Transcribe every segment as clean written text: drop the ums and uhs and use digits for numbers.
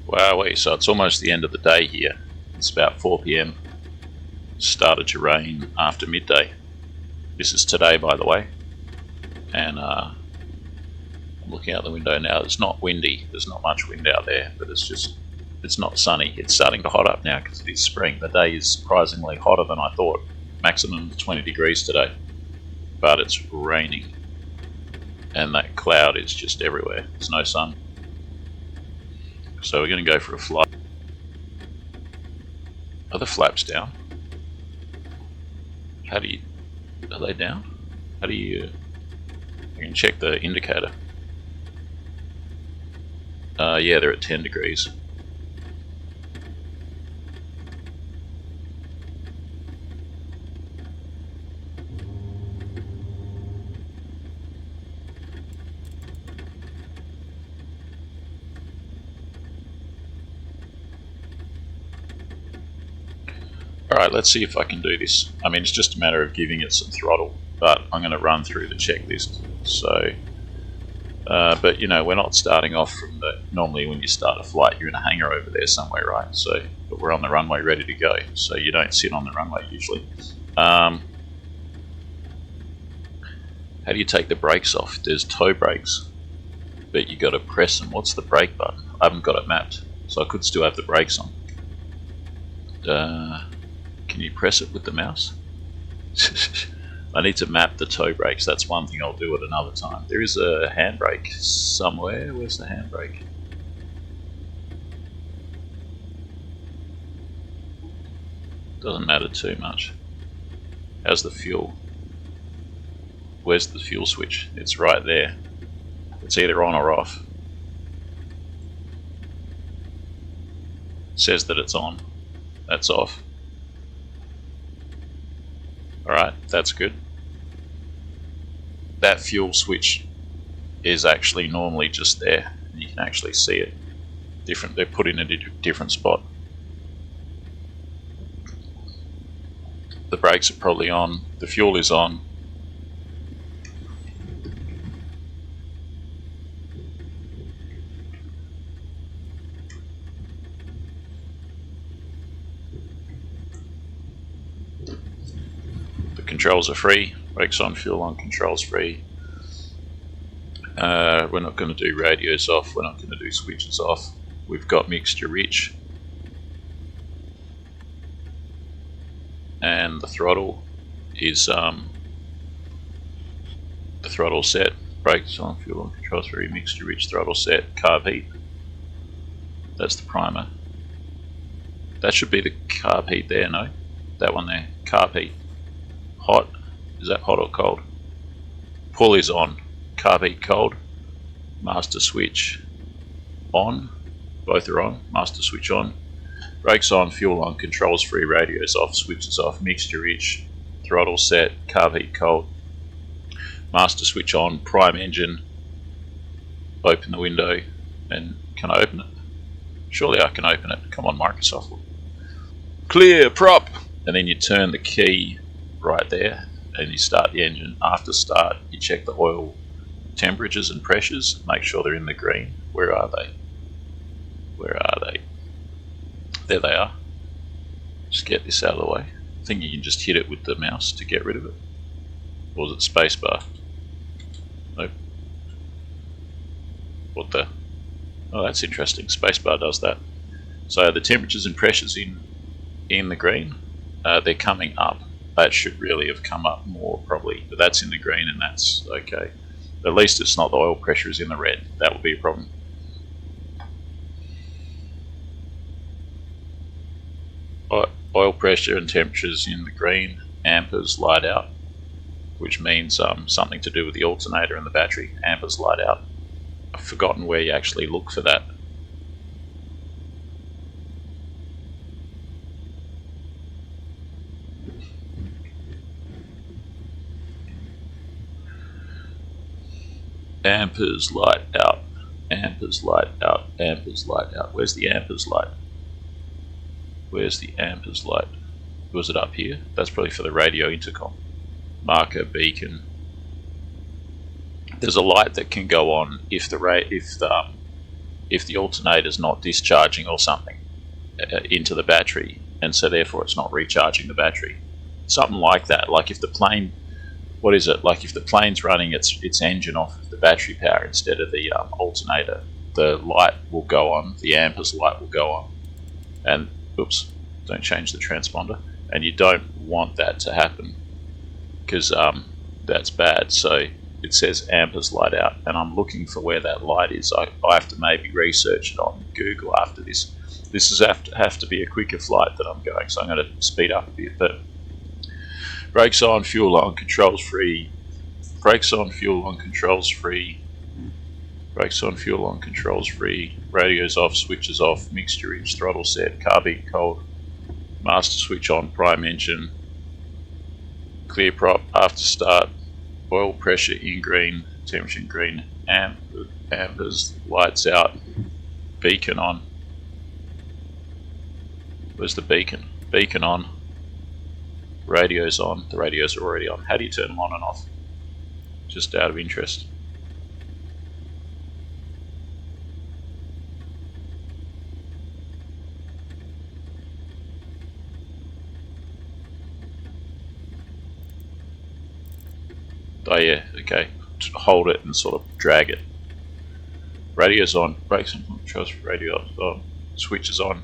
Wowee, so it's almost the end of the day here. It's about 4 p.m. Started to rain after midday. This is today, by the way. And I'm looking out the window now. It's not windy. There's not much wind out there, but it's not sunny. It's starting to hot up now because it is spring. The day is surprisingly hotter than I thought. Maximum 20 degrees today. But it's raining. And that cloud is just everywhere. There's no sun. So we're going to go for a flight. Are the flaps down? Are they down? How do you... I can check the indicator. Yeah, they're at 10 degrees. Alright, let's see if I can do this. I mean, it's just a matter of giving it some throttle, but I'm going to run through the checklist. So, but you know, we're not starting off from the... Normally when you start a flight, you're in a hangar over there somewhere, right? So, but we're on the runway ready to go, so you don't sit on the runway usually. How do you take the brakes off? There's toe brakes, but you got to press them. What's the brake button? I haven't got it mapped, so I could still have the brakes on. Can you press it with the mouse? I need to map the toe brakes. That's one thing I'll do at another time. There is a handbrake somewhere. Where's the handbrake? Doesn't matter too much. How's the fuel? Where's the fuel switch? It's right there. It's either on or off. It says that it's on. That's off. Alright, that's good. That fuel switch is actually normally just there. You can actually see it. They're put in a different spot. The brakes are probably on. The fuel is on. Controls are free, brakes on, fuel on, controls free. We're not going to do radios off, we're not going to do switches off. We've got mixture rich. And the throttle is the throttle set, brakes on, fuel on, controls free, mixture rich, throttle set, carb heat. That's the primer. That should be the carb heat there, no? That one there, carb heat. Hot, is that hot or cold? Pull is on, carb heat cold, master switch on, both are on, master switch on, brakes on, fuel on, controls free, radios off, switches off, mixture rich, throttle set, carb heat cold, master switch on, prime engine, open the window, and can I open it? Surely I can open it, come on Microsoft. Clear prop, and then you turn the key right there and you start the engine. After start you check the oil temperatures and pressures, make sure they're in the green. Where are they? Where are they? There they are. Just get this out of the way. I think you can just hit it with the mouse to get rid of it. Or is it spacebar? Nope. What the? Oh, that's interesting. Spacebar does that. So the temperatures and pressures in the green, they're coming up. That should really have come up more probably, but that's in the green and that's okay. At least it's not the oil pressure is in the red. That would be a problem. Oil pressure and temperatures in the green, amperes light out, which means something to do with the alternator and the battery. Amperes light out. I've forgotten where you actually look for that. Amperes light out, amperes light out, amperes light out. Where's the amperes light? Where's the amperes light? Was it up here? That's probably for the radio intercom. Marker, beacon. There's a light that can go on if the if the alternator's not discharging or something into the battery, and so therefore it's not recharging the battery. Something like that. Like if the plane, what is it? Like if the plane's running its engine off of the battery power instead of the alternator, the light will go on, the amper's light will go on, and oops, don't change the transponder. And you don't want that to happen because that's bad. So it says amper's light out, and I'm looking for where that light is. I have to maybe research it on Google after this. This is have to be a quicker flight that I'm going, so I'm going to speed up a bit. But brakes on, fuel on, controls free. Brakes on, fuel on, controls free. Brakes on, fuel on, controls free. Radios off, switches off, mixture is throttle set, car beat cold. Master switch on, prime engine. Clear prop after start. Oil pressure in green, temperature in green. Amper's lights out. Beacon on. Where's the beacon? Beacon on. Radio's on. The radios are already on. How do you turn them on and off? Just out of interest. Oh yeah, okay. Hold it and sort of drag it. Radio's on. Brakes on. Controls free. Radio on. Switches on.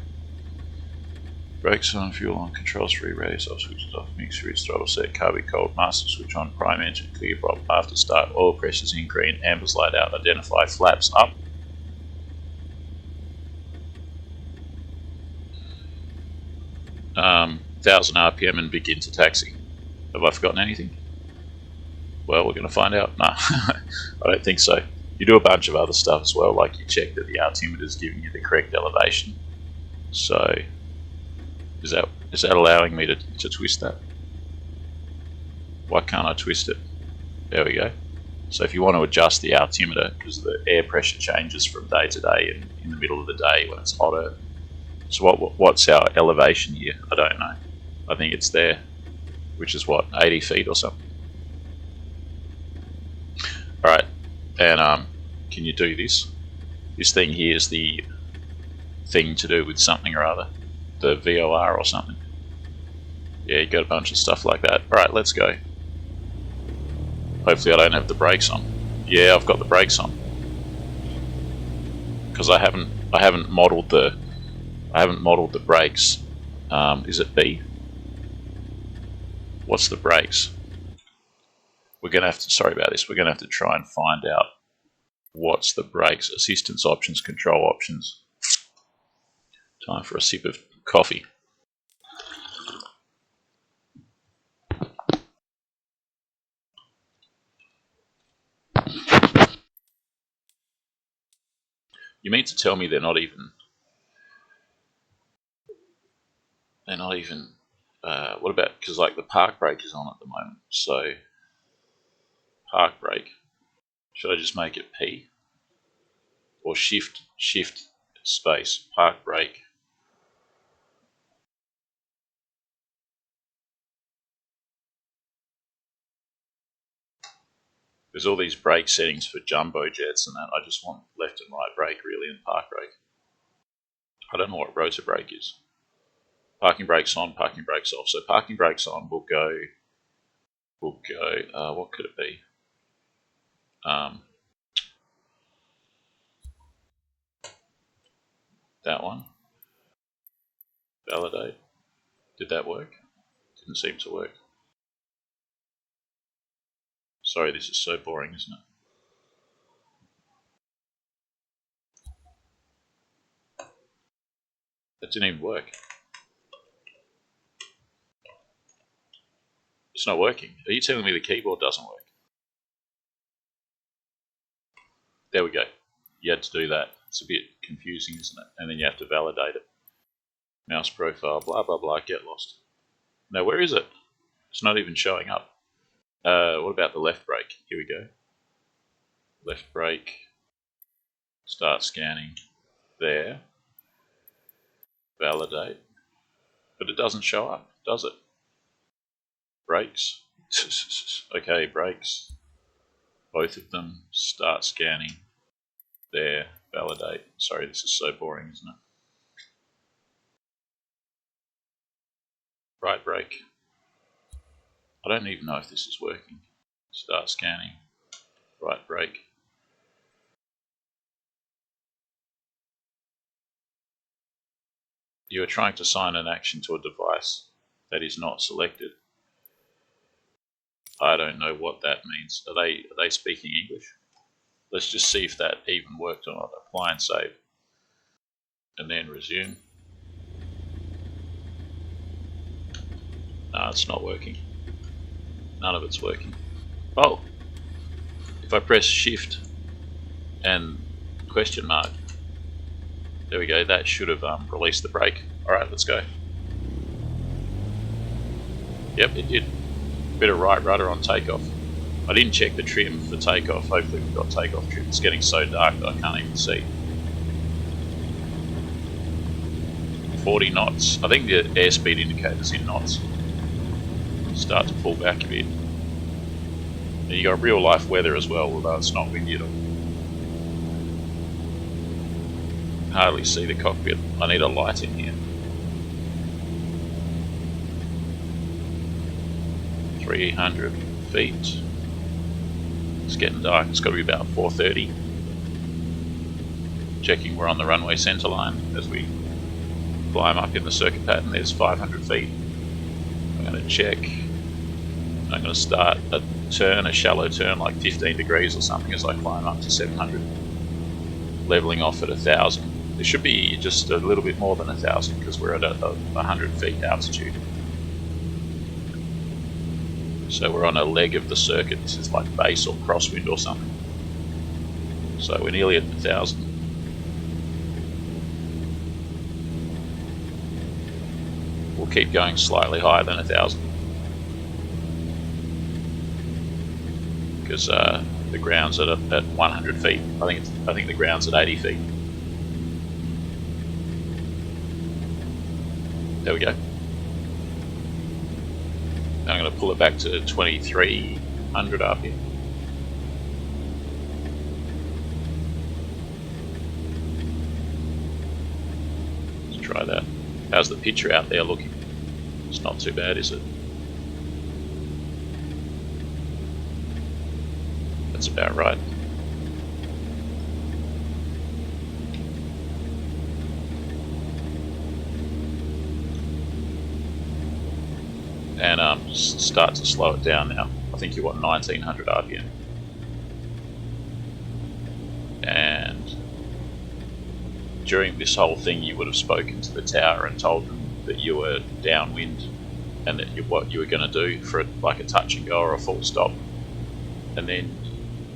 Brakes on, fuel on, controls free, radios off, switches off, mixture is throttle set, car beat cold, master switch on, prime engine, clear prop, after start, oil pressures in green, amper's light out, identify flaps up. Um, 1000 RPM and begin to taxi. Have I forgotten anything? Well, we're going to find out. No, I don't think so. You do a bunch of other stuff as well, like you check that the altimeter is giving you the correct elevation. So, is that allowing me to twist that? Why can't I twist it? There we go. So if you want to adjust the altimeter, because the air pressure changes from day to day and in the middle of the day when it's hotter. So what's our elevation here? I don't know. I think it's there, which is what, 80 feet or something. Alright, and can you do this? This thing here is the thing to do with something or other. The VOR or something. Yeah, you got a bunch of stuff like that. Alright, let's go. Hopefully I don't have the brakes on. Yeah, I've got the brakes on. Because I haven't modelled the brakes. Is it B? What's the brakes? We're gonna have to, sorry about this, we're gonna have to try and find out what's the brakes. Assistance options, control options. Time for a sip of coffee. You mean to tell me they're not even what about, because like the park brake is on at the moment, so park brake, should I just make it P or shift space park brake? There's all these brake settings for jumbo jets and that. I just want left and right brake really, and park brake. I don't know what rotor brake is. Parking brakes on, parking brakes off. So parking brakes on will go, what could it be? That one. Validate. Did that work? Didn't seem to work. Sorry, this is so boring, isn't it? That didn't even work. It's not working. Are you telling me the keyboard doesn't work? There we go. You had to do that. It's a bit confusing, isn't it? And then you have to validate it. Mouse profile, blah, blah, blah, get lost. No, where is it? It's not even showing up. What about the left brake? Here we go. Left brake. Start scanning. There. Validate. But it doesn't show up, does it? Brakes. Okay, brakes. Both of them. Start scanning. There. Validate. Sorry, this is so boring, isn't it? Right brake. I don't even know if this is working. Start scanning. Right brake. You are trying to assign an action to a device that is not selected. I don't know what that means. Are they speaking English? Let's just see if that even worked or not. Apply and save. And then resume. No, it's not working. None of it's working. Oh! If I press shift and question mark, there we go, that should have released the brake. Alright, let's go. Yep, it did. Bit of right rudder on takeoff. I didn't check the trim for takeoff. Hopefully we've got takeoff trim. It's getting so dark that I can't even see. 40 knots. I think the airspeed indicator's in knots. Start to pull back a bit. And you got real life weather as well, although it's not windy at all. Hardly see the cockpit. I need a light in here. 300 feet. It's getting dark. It's got to be about 4:30. Checking we're on the runway center line as we climb up in the circuit pattern. There's 500 feet. I'm going to check. I'm going to start a turn, a shallow turn, like 15 degrees or something as I climb up to 700. Leveling off at 1,000. It should be just a little bit more than 1,000 because we're at 100 feet altitude. So we're on a leg of the circuit. This is like base or crosswind or something. So we're nearly at 1,000. We'll keep going slightly higher than 1,000 because the ground's at 100 feet. I think the ground's at 80 feet. There we go. Now I'm going to pull it back to 2300 RPM. Let's try that. How's the picture out there looking? It's not too bad, is it? That's about right. And start to slow it down now. I think you want 1900 RPM. And during this whole thing you would have spoken to the tower and told them that you were downwind and that what you were going to do for like a touch and go or a full stop. And then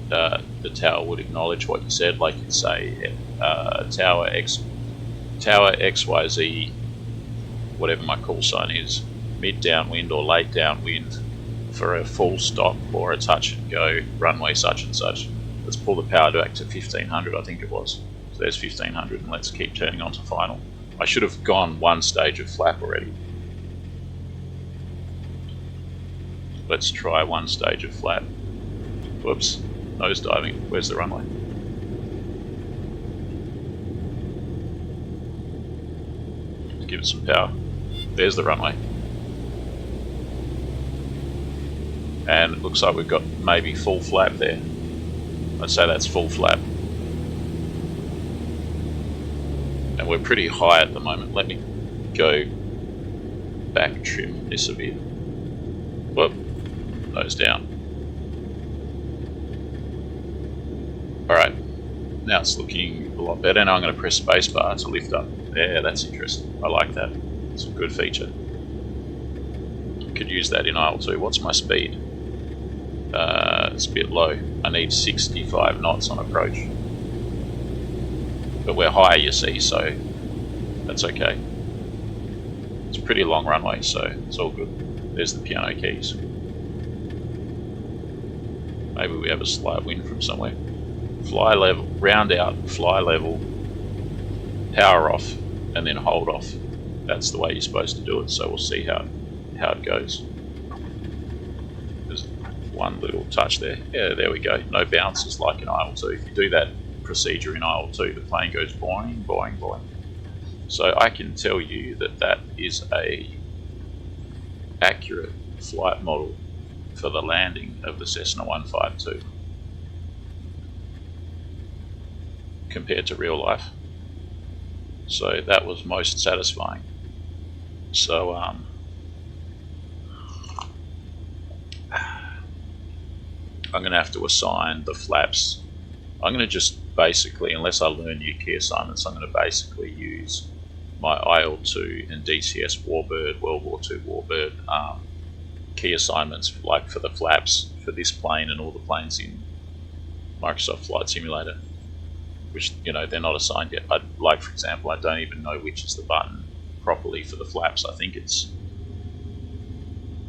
the tower would acknowledge what you said, like you'd say tower XYZ, whatever my call sign is, mid downwind or late downwind for a full stop or a touch and go, runway such and such. Let's pull the power back to 1500, I think it was. So there's 1500, and let's keep turning on to final. I should have gone one stage of flap already. Let's try one stage of flap. Whoops, nose diving. Where's the runway? Let's give it some power. There's the runway. And it looks like we've got maybe full flap there. Let's say that's full flap. And we're pretty high at the moment. Let me go back trim this a bit. Whoop, nose down. Alright, now it's looking a lot better. Now I'm going to press spacebar to lift up. Yeah, that's interesting. I like that. It's a good feature. Could use that in IL2. What's my speed? It's a bit low. I need 65 knots on approach. But we're high, you see, so that's okay. It's a pretty long runway, so it's all good. There's the piano keys. Maybe we have a slight wind from somewhere. Fly level, round out, fly level, power off, and then hold off. That's the way you're supposed to do it, so we'll see how it goes. There's one little touch there. Yeah, there we go. No bounces like in IL2. If you do that procedure in IL-2. The plane goes boing, boing, boing. So I can tell you that that is a accurate flight model for the landing of the Cessna 152 compared to real life. So that was most satisfying. So I'm going to have to assign the flaps. I'm going to just basically, unless I learn new key assignments, I'm going to basically use my IL-2 and DCS Warbird, World War II Warbird key assignments, like for the flaps for this plane and all the planes in Microsoft Flight Simulator, which, you know, they're not assigned yet. Like, for example, I don't even know which is the button properly for the flaps. I think it's,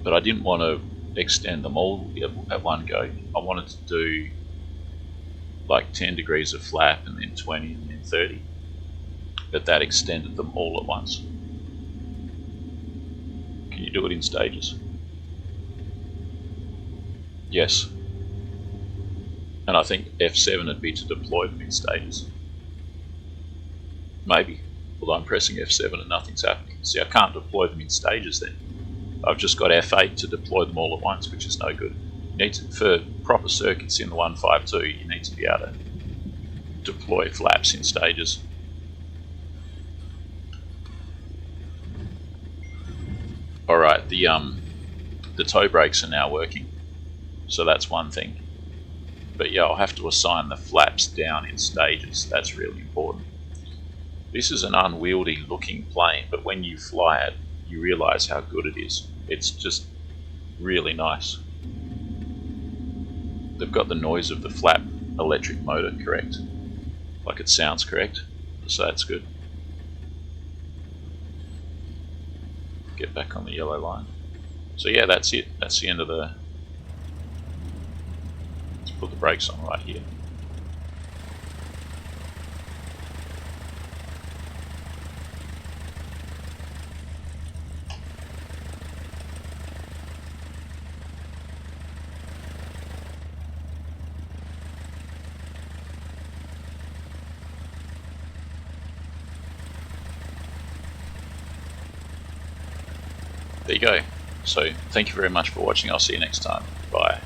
but I didn't want to extend them all at one go. I wanted to do like 10 degrees of flap and then 20 and then 30, but that extended them all at once. Can you do it in stages? Yes. And I think F7 would be to deploy them in stages. Maybe. Although I'm pressing F7 and nothing's happening. See, I can't deploy them in stages then. I've just got F8 to deploy them all at once, which is no good. You need to, for proper circuits in the 152, you need to be able to deploy flaps in stages. Alright, the toe brakes are now working, so that's one thing. But yeah, I'll have to assign the flaps down in stages. That's really important. This is an unwieldy looking plane, but when you fly it, you realize how good it is. It's just really nice. They've got the noise of the flap electric motor correct. Like, it sounds correct, so that's good. Get back on the yellow line. So yeah, that's it. That's the end of the... Let's put the brakes on right here. There you go. So thank you very much for watching. I'll see you next time. Bye.